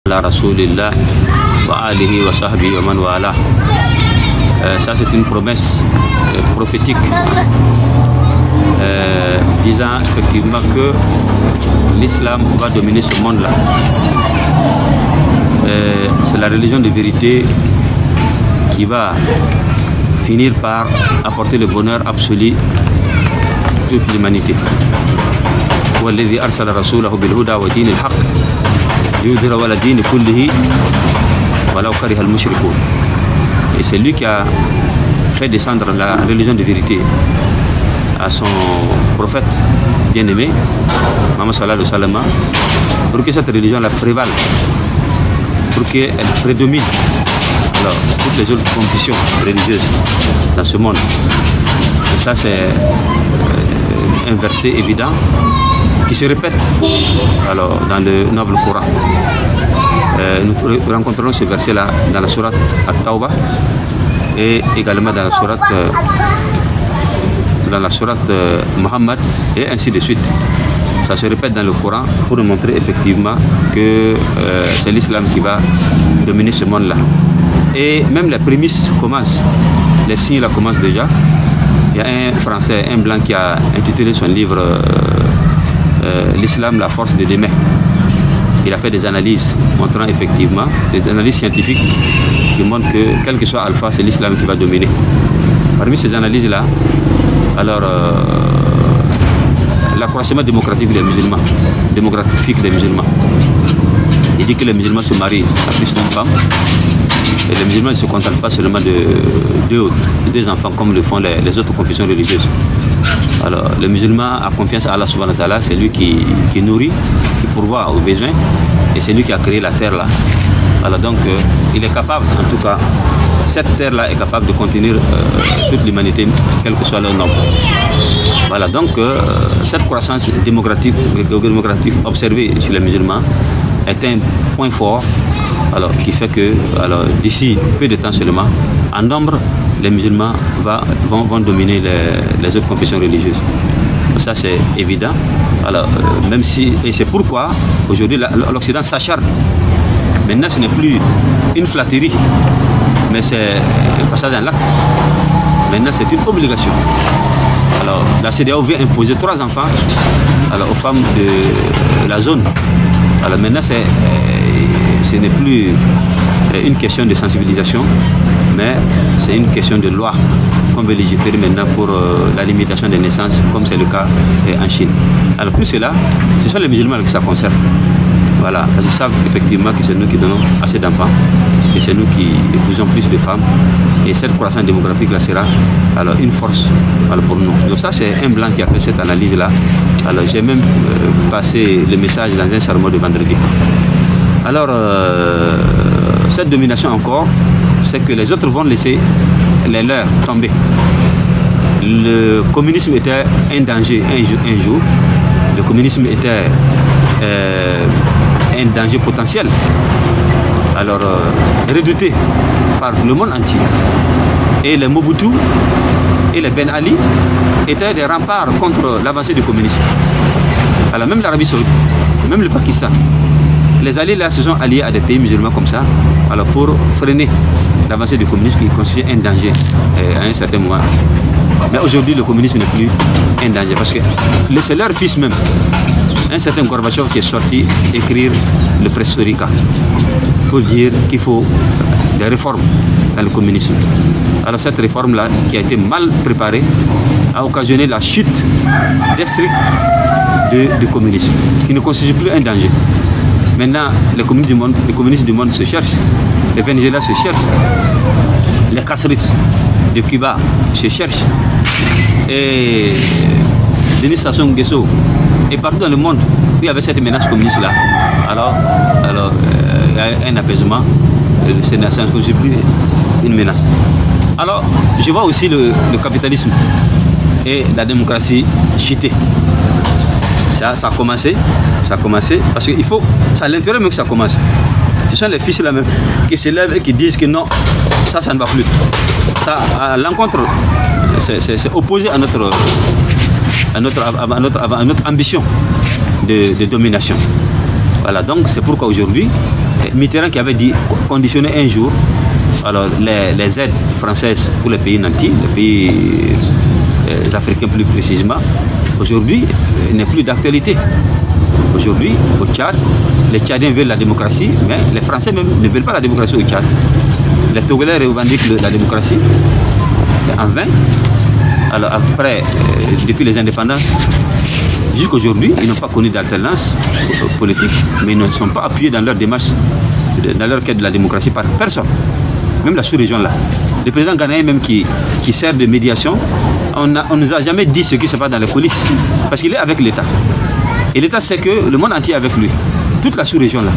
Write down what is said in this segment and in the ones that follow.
La Rasulillah wa alihi wa sahbihi wa man wala. Ça c'est une promesse prophétique disant effectivement que l'islam va dominer ce monde-là. C'est la religion de vérité qui va finir par apporter le bonheur absolu à toute l'humanité. والذي أرسل رسوله بالهدى ودين الحق يظهره على الدين كله ولو كره المشركون. Et c'est lui qui a fait descendre la religion de vérité à son prophète bien-aimé, Muhammad sallallahu alayhi wa sallam, pour que cette religion-là prévale, pour qu'elle prédomine alors toutes les autres confessions religieuses dans ce monde. Et ça c'est un verset évident qui se répète alors dans le noble Coran. Nous rencontrons ce verset-là dans la sourate At-Tawbah et également dans la sourate Muhammad et ainsi de suite. Ça se répète dans le Coran pour nous montrer effectivement que c'est l'islam qui va dominer ce monde-là. Et même les prémices commencent, les signes là commencent déjà. Il y a un Français, un blanc qui a intitulé son livre L'islam, la force de demain. Il a fait des analyses montrant effectivement, des analyses scientifiques qui montrent que quel que soit alpha, c'est l'islam qui va dominer. Parmi ces analyses-là, alors l'accroissement démographique des musulmans, il dit que les musulmans se marient à plus d'une femme. Et les musulmans ne se contentent pas seulement de deux enfants comme le font les autres confessions religieuses. Alors, le musulman a confiance à Allah subhanahu wa ta'ala, c'est lui qui nourrit, qui pourvoit aux besoins, et c'est lui qui a créé la terre là. Alors donc, il est capable, en tout cas, cette terre là est capable de contenir toute l'humanité, quel que soit leur nombre. Voilà, donc cette croissance démographique observée chez les musulmans est un point fort, alors qui fait que, alors d'ici peu de temps seulement, en nombre, les musulmans vont dominer les autres confessions religieuses. Ça c'est évident. Alors même si, et c'est pourquoi aujourd'hui l'Occident s'acharne. Maintenant ce n'est plus une flatterie, mais c'est un passage à l'acte. Maintenant c'est une obligation. Alors la CEDEAO veut imposer 3 enfants alors, aux femmes de la zone. Alors maintenant ce n'est plus une question de sensibilisation, mais c'est une question de loi qu'on veut légiférer maintenant pour la limitation des naissances, comme c'est le cas en Chine. Alors tout cela, ce sont les musulmans qui ça concerne. Voilà, parce qu'ils savent effectivement que c'est nous qui donnons assez d'enfants, et c'est nous qui épousons plus de femmes, et cette croissance démographique là sera alors une force alors, pour nous. Donc ça c'est un blanc qui a fait cette analyse là. Alors j'ai même passé le message dans un sermon de vendredi. Alors cette domination encore, c'est que les autres vont laisser les leurs tomber. Le communisme était un danger un jour. Le communisme était un danger potentiel. Alors redouté par le monde entier. Et les Mobutu et les Ben Ali étaient des remparts contre l'avancée du communisme. Alors même l'Arabie Saoudite, même le Pakistan, les alliés là se sont alliés à des pays musulmans comme ça, alors pour freiner l'avancée du communisme qui constitue un danger à un certain moment. Mais aujourd'hui le communisme n'est plus un danger parce que c'est leur fils même, un certain Gorbatchev, qui est sorti écrire le Perestroïka pour dire qu'il faut des réformes dans le communisme. Alors cette réforme là qui a été mal préparée a occasionné la chute des stricts du communisme, qui ne constitue plus un danger. Maintenant, les communistes du monde se cherchent, les Venezuela se cherchent, les Castrites de Cuba se cherchent, et Denis Sassou Nguesso, et partout dans le monde où il y avait cette menace communiste-là, alors il y a un apaisement, c'est plus une menace. Alors, je vois aussi le capitalisme et la démocratie chuter. Ça a commencé parce qu'il faut, c'est à l'intérieur même que ça commence. Ce sont les fils là même qui se lèvent et qui disent que non, ça ne va plus. Ça, à l'encontre, c'est opposé à notre ambition de domination. Voilà, donc c'est pourquoi aujourd'hui, Mitterrand qui avait dit, conditionné un jour alors, les aides françaises pour les pays nantis, les pays africains plus précisément, aujourd'hui n'est plus d'actualité. Aujourd'hui, au Tchad, les Tchadiens veulent la démocratie, mais les Français même ne veulent pas la démocratie au Tchad. Les Togolais revendiquent la démocratie en vain. Alors après, depuis les indépendances, jusqu'aujourd'hui, ils n'ont pas connu d'alternance politique, mais ils ne sont pas appuyés dans leur démarche, dans leur quête de la démocratie par personne. Même la sous-région là. Le président ghanéen même qui sert de médiation, on ne nous a jamais dit ce qui se passe dans les coulisses, parce qu'il est avec l'État. Et l'État sait que le monde entier est avec lui. Toute la sous-région là.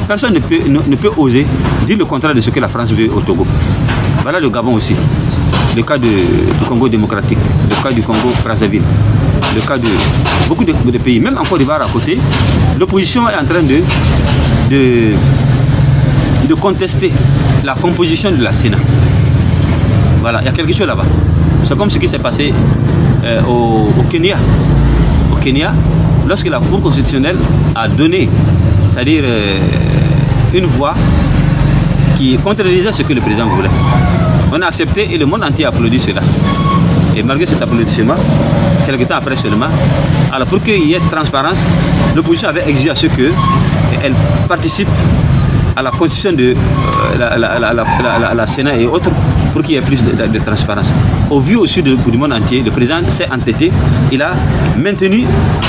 Personne ne peut oser dire le contraire de ce que la France veut au Togo. Voilà le Gabon aussi. Le cas du Congo démocratique, le cas du Congo Brazzaville, le cas de beaucoup de pays, même en Côte d'Ivoire à côté, l'opposition est en train de contester la composition de la Sénat. Voilà, il y a quelque chose là-bas. C'est comme ce qui s'est passé au Kenya. Au Kenya, lorsque la Cour constitutionnelle a donné, c'est-à-dire une voix qui contredisait ce que le président voulait. On a accepté et le monde entier a applaudi cela. Et malgré cet applaudissement, quelques temps après seulement, alors pour qu'il y ait transparence, l'opposition avait exigé à ce qu'elle participe à la constitution de la Sénat et autres pour qu'il y ait plus de transparence. Au vu aussi du monde entier, le président s'est entêté, il a maintenu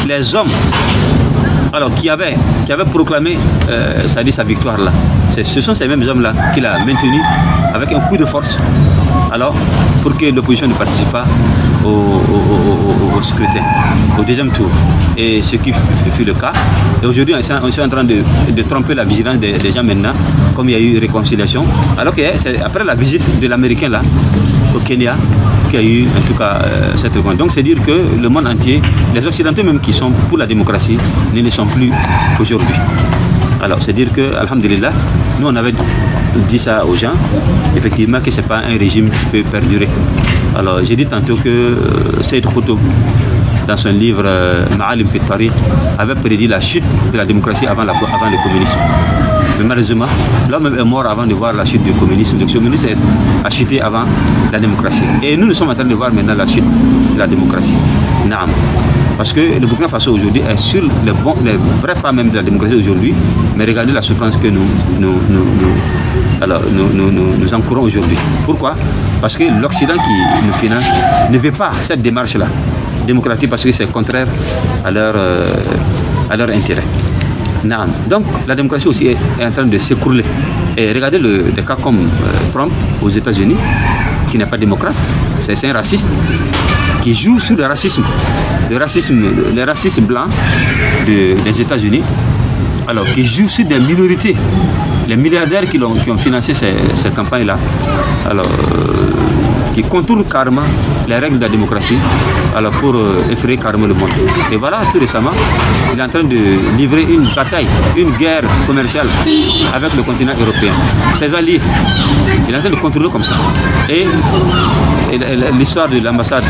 les hommes alors, qui avaient proclamé sa victoire là. Ce sont ces mêmes hommes-là qu'il a maintenus avec un coup de force, alors pour que l'opposition ne participe pas au scrutin, au deuxième tour. Et ce qui fut le cas. Et aujourd'hui, on est en train de tromper la vigilance des gens maintenant, comme il y a eu réconciliation. Alors que c'est après la visite de l'Américain là, au Kenya, qu'il y a eu en tout cas cette réconciliation. Donc c'est dire que le monde entier, les Occidentaux même qui sont pour la démocratie, ne le sont plus aujourd'hui. Alors c'est dire que, alhamdulillah, nous on avait dit ça aux gens, effectivement que ce n'est pas un régime qui peut perdurer. Alors j'ai dit tantôt que Saïd Qutb, dans son livre Ma'alim fi Tariq, avait prédit la chute de la démocratie avant le communisme. Mais malheureusement, l'homme est mort avant de voir la chute du communisme. Le communisme a chuté avant la démocratie. Et nous sommes en train de voir maintenant la chute de la démocratie. Naam. Parce que le Burkina Faso aujourd'hui est sur les vrais pas même de la démocratie aujourd'hui, mais regardez la souffrance que nous encourons aujourd'hui. Pourquoi? Parce que l'Occident qui nous finance ne veut pas cette démarche-là démocratique, parce que c'est contraire à leur intérêt. Non. Donc la démocratie aussi est en train de s'écrouler. Et regardez des cas comme Trump aux États-Unis, qui n'est pas démocrate, c'est un raciste qui joue sur le racisme blanc des États-Unis, alors qui joue sur des minorités, les milliardaires qui ont financé ces campagnes-là, alors qui contournent carrément les règles de la démocratie, alors pour effrayer carrément le monde. Et voilà, tout récemment, il est en train de livrer une bataille, une guerre commerciale avec le continent européen, ses alliés. Il est en train de contrôler comme ça. Et l'histoire de l'ambassade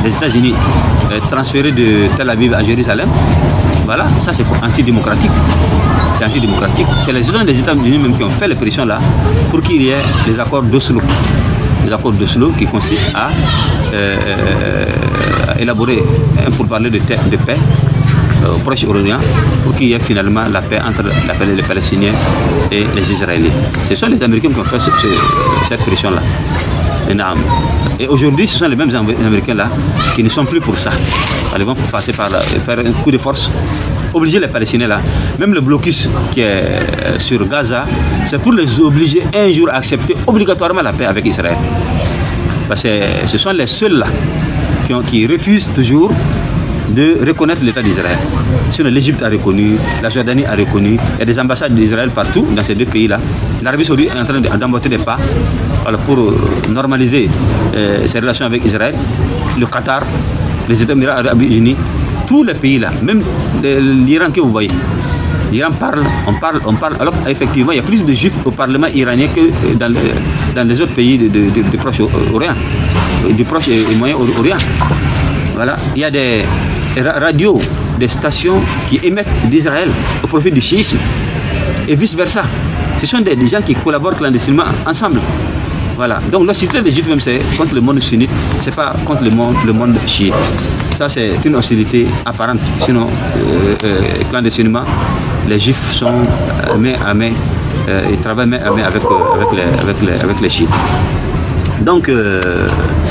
des États-Unis transférée de Tel Aviv à Jérusalem, voilà, ça c'est antidémocratique. C'est antidémocratique. C'est les citoyens des États-Unis même qui ont fait les pressions là pour qu'il y ait les accords d'Oslo. Les accords d'Oslo qui consistent à élaborer un pourparlers de paix au Proche-Orient pour qu'il y ait finalement la paix entre les Palestiniens et les Israéliens. Ce sont les Américains qui ont fait cette pression-là. Et aujourd'hui, ce sont les mêmes Américains-là qui ne sont plus pour ça. Ils vont passer par faire un coup de force, obliger les Palestiniens là, même le blocus qui est sur Gaza, c'est pour les obliger un jour à accepter obligatoirement la paix avec Israël. Parce que ce sont les seuls là qui refusent toujours de reconnaître l'État d'Israël. Sinon, l'Égypte a reconnu, la Jordanie a reconnu, il y a des ambassades d'Israël partout dans ces deux pays-là. L'Arabie Saoudite est en train d'emboîter des pas pour normaliser ses relations avec Israël. Le Qatar, les Émirats arabes unis, tous les pays-là, même l'Iran que vous voyez. L'Iran parle, on parle, alors qu'effectivement, il y a plus de juifs au Parlement iranien que dans les autres pays du Proche-Orient, du Proche et Moyen-Orient. Voilà, il y a des radios, des stations qui émettent d'Israël au profit du chiisme. et vice-versa. Ce sont des gens qui collaborent clandestinement ensemble. Voilà. Donc l'hostilité des Juifs même c'est contre le monde sunnite, c'est pas contre le monde chiite. Ça c'est une hostilité apparente. Sinon, clandestinement, les Juifs sont main à main, ils travaillent main à main avec les chiites. Donc,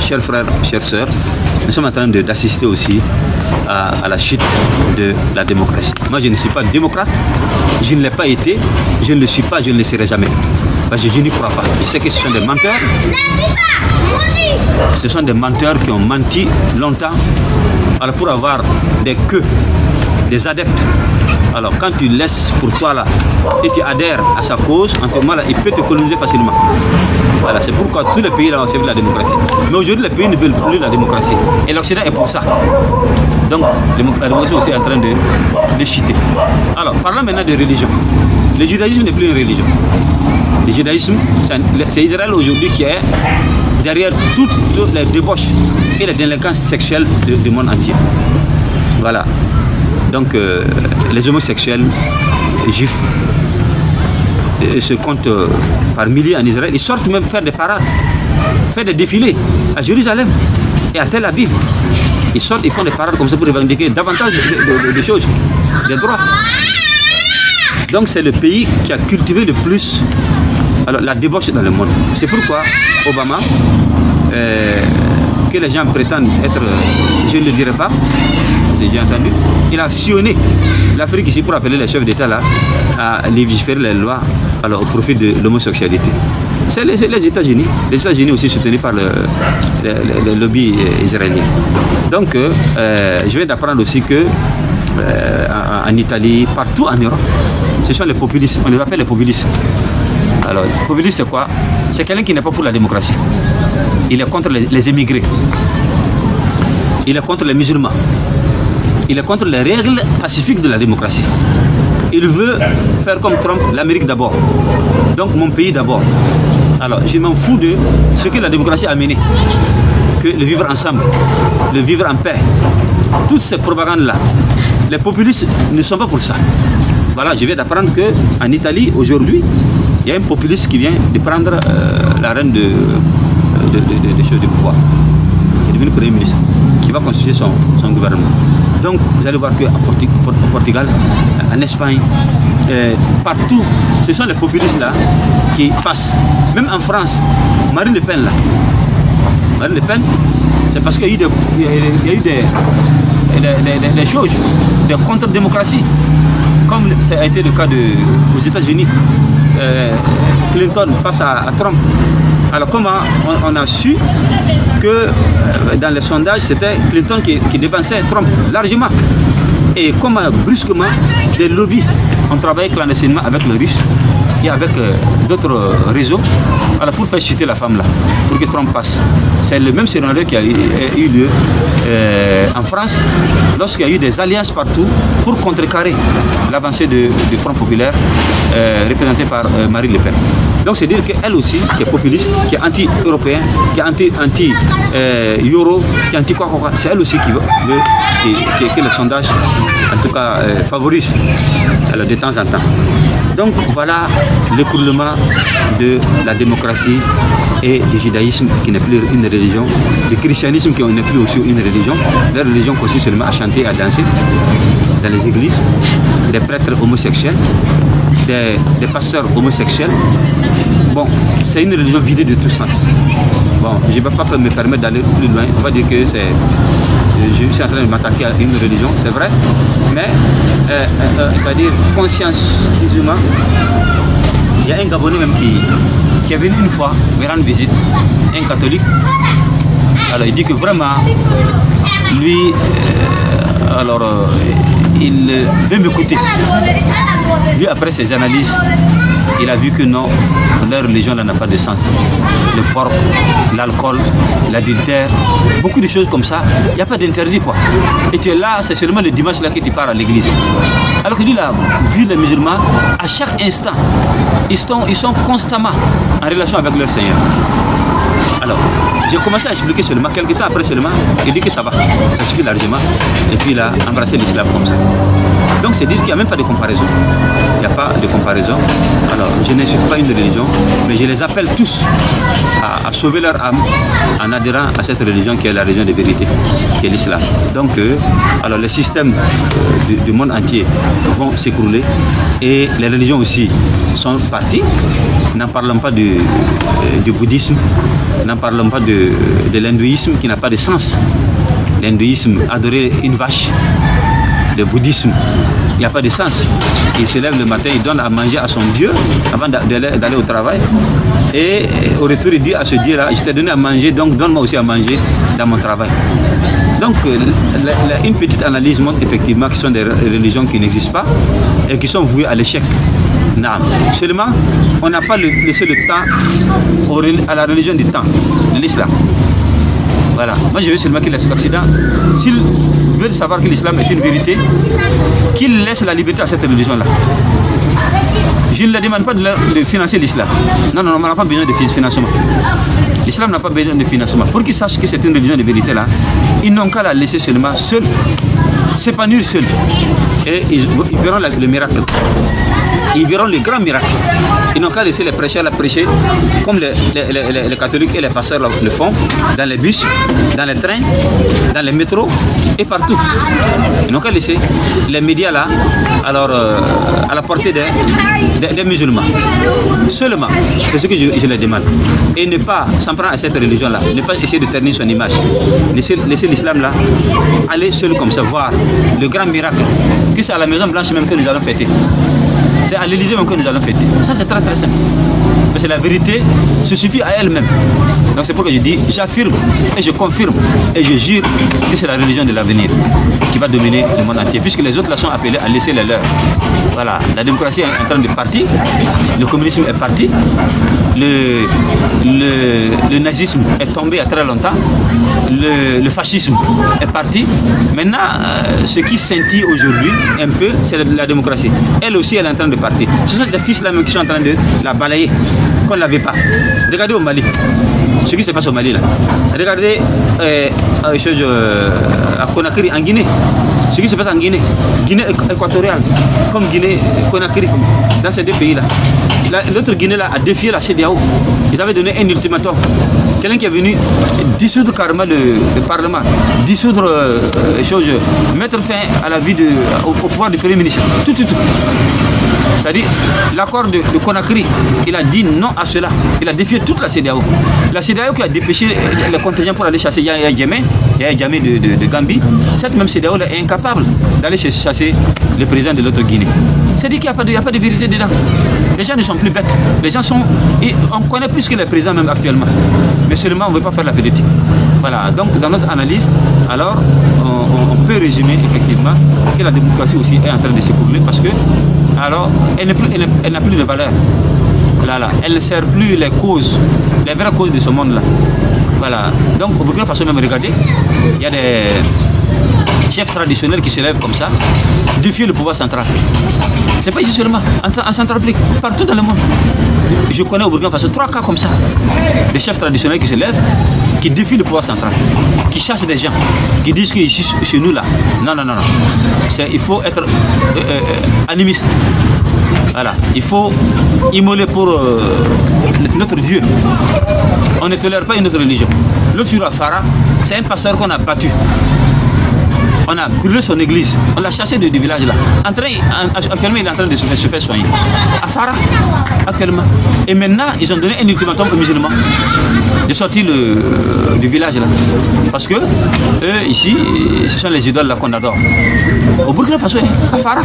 chers frères, chères sœurs, nous sommes en train d'assister aussi à la chute de la démocratie. Moi, je ne suis pas démocrate, je ne l'ai pas été, je ne le suis pas, je ne le serai jamais. Parce que je n'y crois pas. Je sais que ce sont des menteurs. Ce sont des menteurs qui ont menti longtemps. Alors, pour avoir des queues, des adeptes. Alors, quand tu laisses pour toi là, et tu adhères à sa cause, en ce moment là, il peut te coloniser facilement. Voilà, c'est pourquoi tous les pays là ont accepté la démocratie. Mais aujourd'hui, les pays ne veulent plus la démocratie. Et l'Occident est pour ça. Donc, la démocratie aussi est en train de chuter. Alors, parlons maintenant de religion. Le judaïsme n'est plus une religion. Le judaïsme, c'est Israël aujourd'hui qui est derrière toutes les débauches et les délinquances sexuelles du monde entier. Voilà. Donc, les homosexuels juifs se comptent par milliers en Israël. Ils sortent même faire des parades, faire des défilés à Jérusalem et à Tel Aviv. Ils sortent, ils font des parades comme ça pour revendiquer davantage de choses, des droits. Donc, c'est le pays qui a cultivé le plus la débauche dans le monde. C'est pourquoi Obama, que les gens prétendent être, je ne le dirai pas, j'ai entendu, il a sillonné l'Afrique ici pour appeler les chefs d'État là à légiférer les lois au profit de l'homosexualité. C'est les États-Unis. Les États-Unis aussi soutenus par le lobby israélien. Donc, je viens d'apprendre aussi que en Italie, partout en Europe, ce sont les populistes. On les appelle les populistes. Alors, le populiste, c'est quoi? C'est quelqu'un qui n'est pas pour la démocratie. Il est contre les émigrés. Il est contre les musulmans. Il est contre les règles pacifiques de la démocratie. Il veut faire comme Trump, l'Amérique d'abord. Donc mon pays d'abord. Alors je m'en fous de ce que la démocratie a mené. Que le vivre ensemble, le vivre en paix. Toutes ces propagandes-là, les populistes ne sont pas pour ça. Voilà, je viens d'apprendre qu'en Italie, aujourd'hui, il y a un populiste qui vient de prendre la reine de pouvoir. Il est devenu Premier ministre, qui va constituer son gouvernement. Donc, vous allez voir qu'au Portugal, en Espagne, partout, ce sont les populistes là qui passent. Même en France, Marine Le Pen là. Marine Le Pen, c'est parce qu'il y a eu des choses, des contre-démocraties, comme ça a été le cas aux États-Unis, Clinton face à Trump. Alors comment on a su que dans les sondages, c'était Clinton qui dévançait Trump largement. Et comment brusquement, des lobbies ont travaillé clandestinement avec le Russe et avec d'autres réseaux pour faire chuter la femme là, pour que Trump passe. C'est le même scénario qui a eu lieu en France, lorsqu'il y a eu des alliances partout pour contrecarrer l'avancée du Front populaire représenté par Marine Le Pen. Donc c'est dire qu'elle aussi, qui est populiste, qui est anti-européen, qui est anti-euro, qui est anti-quoi, c'est elle aussi qui veut que le sondage, en tout cas, favorise de temps en temps. Donc voilà l'écroulement de la démocratie et du judaïsme qui n'est plus une religion, du christianisme qui n'est plus aussi une religion. La religion consiste seulement à chanter, à danser dans les églises, des prêtres homosexuels, des pasteurs homosexuels. Bon, c'est une religion vidée de tout sens. Bon, je ne vais pas me permettre d'aller plus loin. On va dire que je suis en train de m'attaquer à une religion, c'est vrai, mais c'est-à-dire consciencieusement, il y a un Gabonais même qui est venu une fois me rendre visite, un catholique. Alors il dit que vraiment, lui, il veut m'écouter. Lui, après ses analyses, il a vu que non, leur religion n'a pas de sens. Le porc, l'alcool, l'adultère, beaucoup de choses comme ça, il n'y a pas d'interdit quoi. Et tu es là, c'est seulement le dimanche là que tu pars à l'église. Alors que lui, il a vu les musulmans, à chaque instant, ils sont constamment en relation avec leur Seigneur. Alors, j'ai commencé à expliquer seulement, quelques temps après seulement, il dit que ça va, ça suffit largement, et puis il a embrassé l'islam comme ça. Donc c'est dire qu'il n'y a même pas de comparaison. Il n'y a pas de comparaison. Alors, je n'insulte pas une religion, mais je les appelle tous à sauver leur âme en adhérant à cette religion qui est la religion de vérité, qui est l'islam. Donc, alors les systèmes du monde entier vont s'écrouler et les religions aussi sont parties. N'en parlons pas du bouddhisme, n'en parlons pas de l'hindouisme qui n'a pas de sens. L'hindouisme, adorer une vache. Le bouddhisme, il n'y a pas de sens. Il se lève le matin, il donne à manger à son Dieu avant d'aller au travail. Et au retour, il dit à ce Dieu-là, je t'ai donné à manger, donc donne-moi aussi à manger dans mon travail. Donc, une petite analyse montre effectivement que ce sont des religions qui n'existent pas et qui sont vouées à l'échec. Non. Seulement, on n'a pas laissé le temps à la religion du temps, l'islam. Voilà. Moi, je veux seulement que l'Occident, s'il veut savoir que l'islam est une vérité, qu'il laisse la liberté à cette religion-là. Je ne leur demande pas de financer l'islam. Non, on n'a pas besoin de financement. L'islam n'a pas besoin de financement. Pour qu'ils sachent que c'est une religion de vérité là, ils n'ont qu'à la laisser seulement seule, s'épanouir seule. Et ils verront le miracle. Ils verront le grand miracle. Ils n'ont qu'à laisser les prêcheurs la prêcher comme les catholiques et les pasteurs le font, dans les bus, dans les trains, dans les métros et partout. Ils n'ont qu'à laisser les médias là, alors à la portée des musulmans. Seulement, c'est ce que je leur demande. Et ne pas s'en prendre à cette religion là, ne pas essayer de ternir son image. Laisser l'islam là, aller seul comme ça, voir le grand miracle. Que c'est à la Maison Blanche même que nous allons fêter. C'est à l'Élysée même que nous allons fêter. Ça c'est très très simple. Parce que la vérité se suffit à elle-même. Donc c'est pourquoi je dis, j'affirme et je confirme et je jure que c'est la religion de l'avenir qui va dominer le monde entier. Puisque les autres là sont appelés à laisser les leurs. Voilà, la démocratie est en train de partir, le communisme est parti, le nazisme est tombé il y a très longtemps, le fascisme est parti. Maintenant, ce qui scintille aujourd'hui un peu, c'est la démocratie. Elle aussi, elle est en train de partir. Ce sont des fils là même qui sont en train de la balayer, qu'on ne l'avait pas. Regardez au Mali, ce qui se passe au Mali là. Regardez à Conakry, en Guinée. Ce qui se passe en Guinée, Guinée équatoriale, comme Guinée, Conakry, dans ces deux pays-là. L'autre Guinée là a défié la CEDEAO. Ils avaient donné un ultimatum. Quelqu'un qui est venu dissoudre carrément le Parlement, dissoudre mettre fin à la vie au pouvoir du Premier ministre. Tout. C'est-à-dire, l'accord de Conakry, il a dit non à cela. Il a défié toute la CEDEAO. La CEDEAO qui a dépêché les contingents pour aller chasser Yahya Jammeh de Gambie, cette même CEDEAO est incapable d'aller chasser le président de l'autre Guinée. C'est-à-dire qu'il n'y a pas de vérité dedans. Les gens ne sont plus bêtes. Les gens sont... Et on connaît plus que les présidents même actuellement. Mais seulement on ne veut pas faire la politique. Voilà. Donc dans notre analyse, alors on peut résumer effectivement que la démocratie aussi est en train de s'écrouler parce que alors elle n'a plus de valeur. Voilà. Elle ne sert plus les vraies causes de ce monde-là. Voilà. Donc au Burkina Faso même, regardez, il y a des chefs traditionnels qui se lèvent comme ça, défier le pouvoir central. C'est pas ici seulement, en Centrafrique, partout dans le monde. Je connais au Burkina Faso 3 cas comme ça. Des chefs traditionnels qui se lèvent, qui défient le pouvoir central, qui chassent des gens, qui disent que ici, chez nous là, non. Il faut être animiste. Voilà, il faut immoler pour notre Dieu. On ne tolère pas une autre religion. L'autre sur la Farah, c'est un pasteur qu'on a battu. On a brûlé son église, on l'a chassé du village là. Actuellement, il est en train de se faire soigner. À Farah, actuellement. Et maintenant, ils ont donné un ultimatum aux musulmans de sortir du village là. Parce que eux, ici, ce sont les idoles là qu'on adore. Au Burkina Faso, à Farah.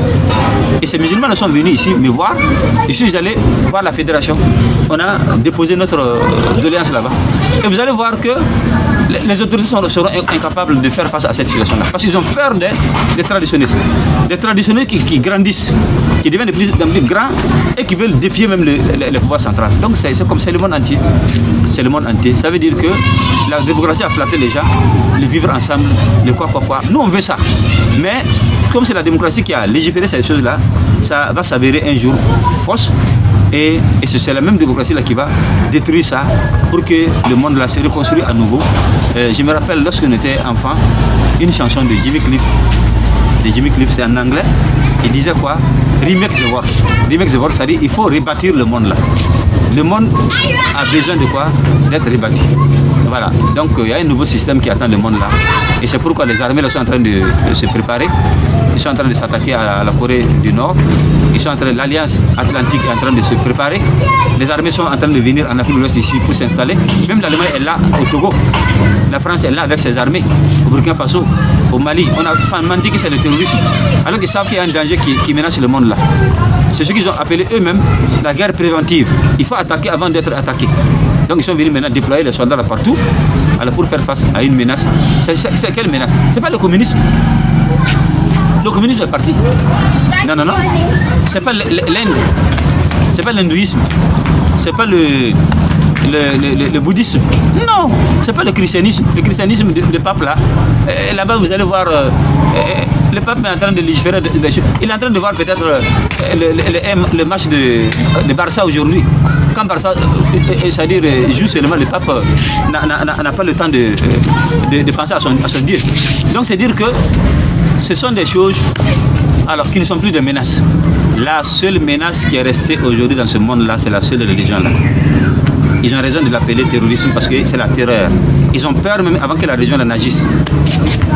Et ces musulmans sont venus ici me voir. Ici, j'allais voir la fédération. On a déposé notre doléance là-bas. Et vous allez voir que les autorités seront incapables de faire face à cette situation-là. Parce qu'ils ont peur des traditionnistes. Des traditionnistes qui grandissent, qui deviennent de plus en plus grands et qui veulent défier même le pouvoir central. Donc c'est comme c'est le monde entier. C'est le monde entier. Ça veut dire que la démocratie a flatté les gens, le vivre ensemble, le quoi. Nous on veut ça. Mais comme c'est la démocratie qui a légiféré ces choses-là, ça va s'avérer un jour fausse. Et c'est la même démocratie là qui va détruire ça pour que le monde là se reconstruise à nouveau. Je me rappelle lorsque j'étais enfant, une chanson de Jimmy Cliff. C'est en anglais. il disait quoi? Remake the world. Remake the world, c'est-à-dire il faut rebâtir le monde là. Le monde a besoin de quoi? D'être rebâti. Voilà. Donc il y a un nouveau système qui attend le monde là. Et c'est pourquoi les armées là sont en train de se préparer. Ils sont en train de s'attaquer à la Corée du Nord. Ils sont en train, l'Alliance Atlantique est en train de se préparer. Les armées sont en train de venir en Afrique de l'Ouest ici pour s'installer. Même l'Allemagne est là au Togo. La France est là avec ses armées. Au Burkina Faso, au Mali. On a dit que c'est le terrorisme. Alors qu'ils savent qu'il y a un danger qui menace le monde là. C'est ce qu'ils ont appelé eux-mêmes la guerre préventive. Il faut attaquer avant d'être attaqué. Donc ils sont venus maintenant déployer les soldats là partout alors pour faire face à une menace. C'est quelle menace? C'est pas le communisme. Le communisme est parti. Non, non, non. C'est pas l'Inde. C'est pas l'hindouisme. C'est pas le bouddhisme. Non. C'est pas le christianisme. Le christianisme de pape là. Là-bas vous allez voir. Le pape est en train de légiférer. Il est en train de voir peut-être le match de Barça aujourd'hui. Quand Barça, c'est-à-dire joue seulement, le pape n'a pas le temps de penser à son Dieu. Donc c'est dire que ce sont des choses alors qui ne sont plus des menaces. La seule menace qui est restée aujourd'hui dans ce monde-là, c'est la seule religion là. Ils ont raison de l'appeler terrorisme parce que c'est la terreur. Ils ont peur même avant que la religion n'agisse.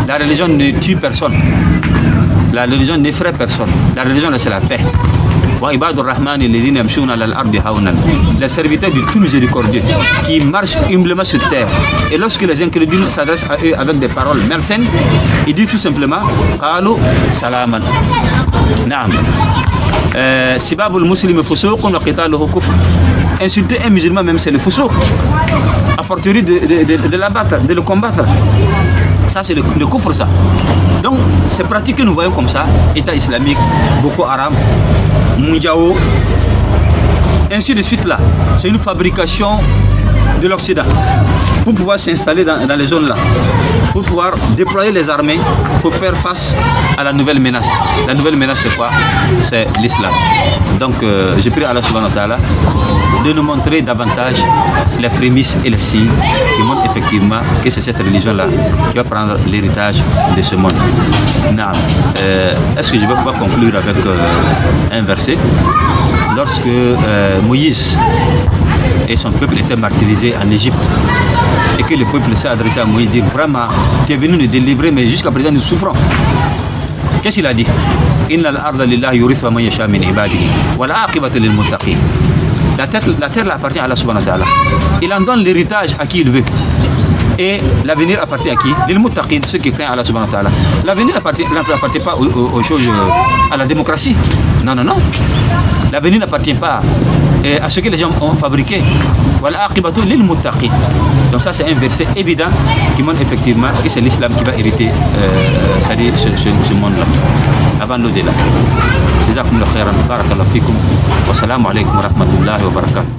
La religion ne tue personne. La religion n'effraie personne. La religion, c'est la paix. Les serviteurs du tout miséricordieux qui marchent humblement sur terre. Et lorsque les incrédules s'adressent à eux avec des paroles malsaines, ils disent tout simplement Qalu salaman. Naam. Sibabul muslim fusuqun wa qitaluhu kufr. Insulter un musulman même c'est le fousouk. A fortiori de l'abattre, de le combattre. Ça c'est le kufr ça. Donc ces pratiques que nous voyons comme ça, État islamique, Boko Haram, Munjao, ainsi de suite là, c'est une fabrication de l'Occident pour pouvoir s'installer dans les zones là, pour pouvoir déployer les armées pour faire face à la nouvelle menace. La nouvelle menace c'est quoi? C'est l'islam. Donc je prie Allah subhanahu wa ta'ala de nous montrer davantage les prémices et les signes qui montrent effectivement que c'est cette religion là qui va prendre l'héritage de ce monde. Est-ce que je vais pas conclure avec un verset? Lorsque Moïse et son peuple étaient martyrisés en Égypte et que le peuple s'est adressé à Moïse, dit vraiment tu es venu nous délivrer mais jusqu'à présent nous souffrons. Qu'est-ce qu'il a dit? Inna al-arda lillahi yurithuha man yasha min ibadihi wal aqibatu lil muttaqin. La terre appartient à Allah subhanahu wa ta'ala. Il en donne l'héritage à qui il veut. Et l'avenir appartient à qui? Lil muttaqin, ceux qui craignent Allah subhanahu wa ta'ala. L'avenir n'appartient pas aux choses, à la démocratie. Non, non, non. L'avenir n'appartient pas à ce que les gens ont fabriqué. Wal aqibatu lil muttaqin. Donc ça c'est un verset évident qui montre effectivement que c'est l'islam qui va hériter c'est-à-dire ce monde-là. Avant l'au-delà. Jazakumullahu khairan, barakallahu fikum. Wassalamu alaikum wa rahmatullahi wa barakatuh.